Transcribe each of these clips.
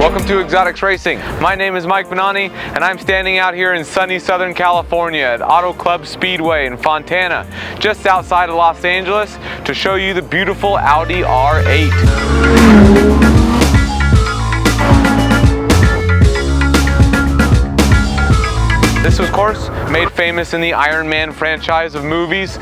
Welcome to Exotics Racing. My name is Mike Benani, and I'm standing out here in sunny Southern California at Auto Club Speedway in Fontana, just outside of Los Angeles, to show you the beautiful Audi R8. This was, of course, made famous in the Iron Man franchise of movies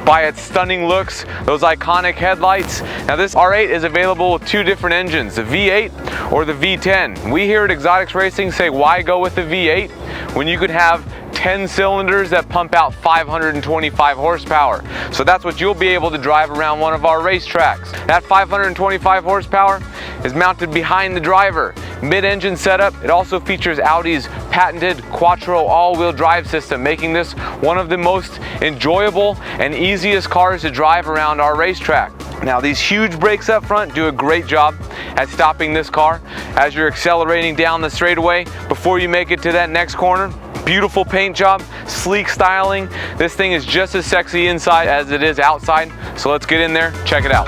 by its stunning looks, those iconic headlights. Now this R8 is available with two different engines, the V8 or the V10. We here at Exotics Racing say, why go with the V8 when you could have 10 cylinders that pump out 525 horsepower? So that's what you'll be able to drive around one of our racetracks. That 525 horsepower is mounted behind the driver. Mid-engine setup, it also features Audi's patented Quattro all-wheel drive system, making this one of the most enjoyable and easiest cars to drive around our racetrack. Now these huge brakes up front do a great job at stopping this car as you're accelerating down the straightaway before you make it to that next corner. Beautiful paint job, sleek styling. This thing is just as sexy inside as it is outside. So let's get in there, check it out.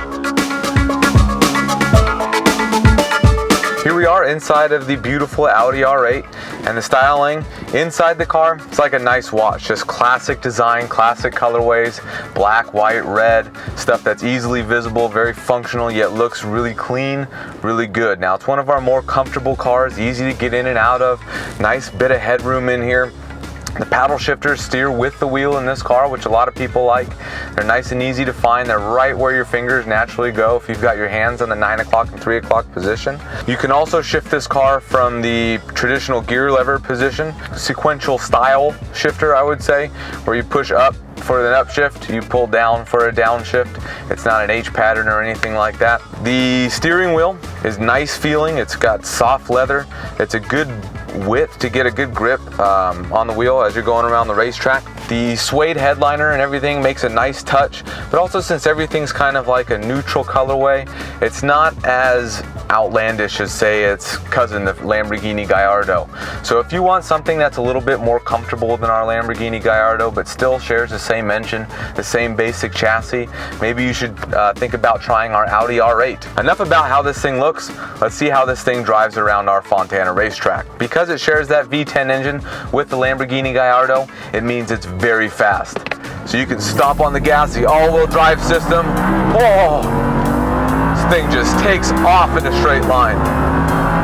Here we are inside of the beautiful Audi R8, and the styling inside the car, it's like a nice watch. Just classic design, classic colorways, black, white, red, stuff that's easily visible, very functional, yet looks really clean, really good. Now it's one of our more comfortable cars, easy to get in and out of, nice bit of headroom in here. The paddle shifters steer with the wheel in this car, which a lot of people like. They're nice and easy to find. They're right where your fingers naturally go if you've got your hands on the 9 o'clock and 3 o'clock position. You can also shift this car from the traditional gear lever position, sequential style shifter, I would say, where you push up for an upshift, you pull down for a downshift. It's not an H pattern or anything like that. The steering wheel is nice feeling. It's got soft leather. It's a good width to get a good grip on the wheel as you're going around the racetrack. The suede headliner and everything makes a nice touch, but also since everything's kind of like a neutral colorway, it's not as outlandish as, say, its cousin, the Lamborghini Gallardo. So if you want something that's a little bit more comfortable than our Lamborghini Gallardo but still shares the same engine, the same basic chassis, maybe you should think about trying our Audi R8. Enough about how this thing looks, let's see how this thing drives around our Fontana racetrack. Because it shares that V10 engine with the Lamborghini Gallardo, it means it's very fast. So you can stop on the gas, the all-wheel drive system. Oh, this thing just takes off in a straight line.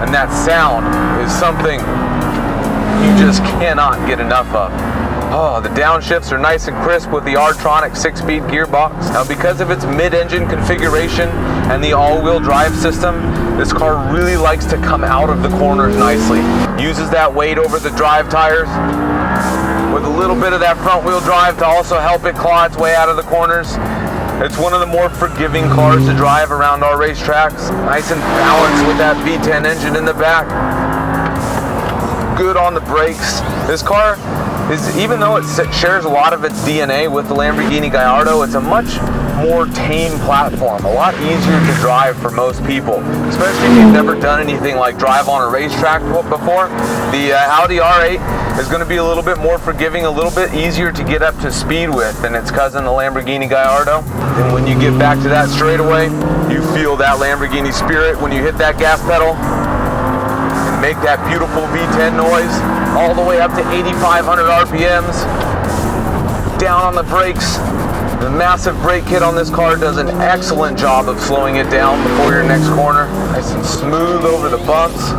And that sound is something you just cannot get enough of. Oh, the downshifts are nice and crisp with the R8 6-speed gearbox. Now because of its mid-engine configuration and the all-wheel drive system, this car really likes to come out of the corners nicely. Uses that weight over the drive tires with a little bit of that front-wheel drive to also help it claw its way out of the corners. It's one of the more forgiving cars to drive around our racetracks. Nice and balanced with that V10 engine in the back. Good on the brakes. This car is, even though it shares a lot of its DNA with the Lamborghini Gallardo, it's a much more tame platform, a lot easier to drive for most people, especially if you've never done anything like drive on a racetrack before. The Audi R8 is going to be a little bit more forgiving, a little bit easier to get up to speed with than its cousin, the Lamborghini Gallardo. And when you get back to that straightaway, you feel that Lamborghini spirit when you hit that gas pedal and make that beautiful V10 noise all the way up to 8,500 RPMs. Down on the brakes. The massive brake kit on this car does an excellent job of slowing it down before your next corner. Nice and smooth over the bumps.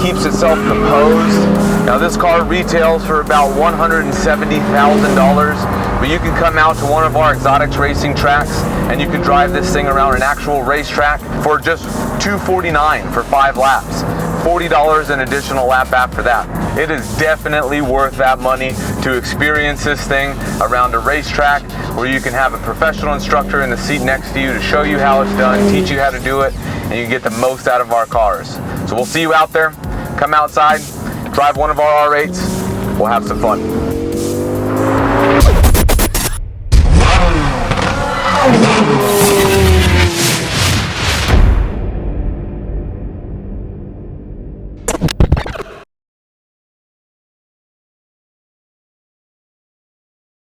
Keeps itself composed. Now this car retails for about $170,000, but you can come out to one of our Exotics Racing tracks and you can drive this thing around an actual racetrack for just $249 for 5 laps. $40 an additional lap after that. It is definitely worth that money to experience this thing around a racetrack where you can have a professional instructor in the seat next to you to show you how it's done, teach you how to do it, and you get the most out of our cars. So we'll see you out there. Come outside, drive one of our R8s, we'll have some fun.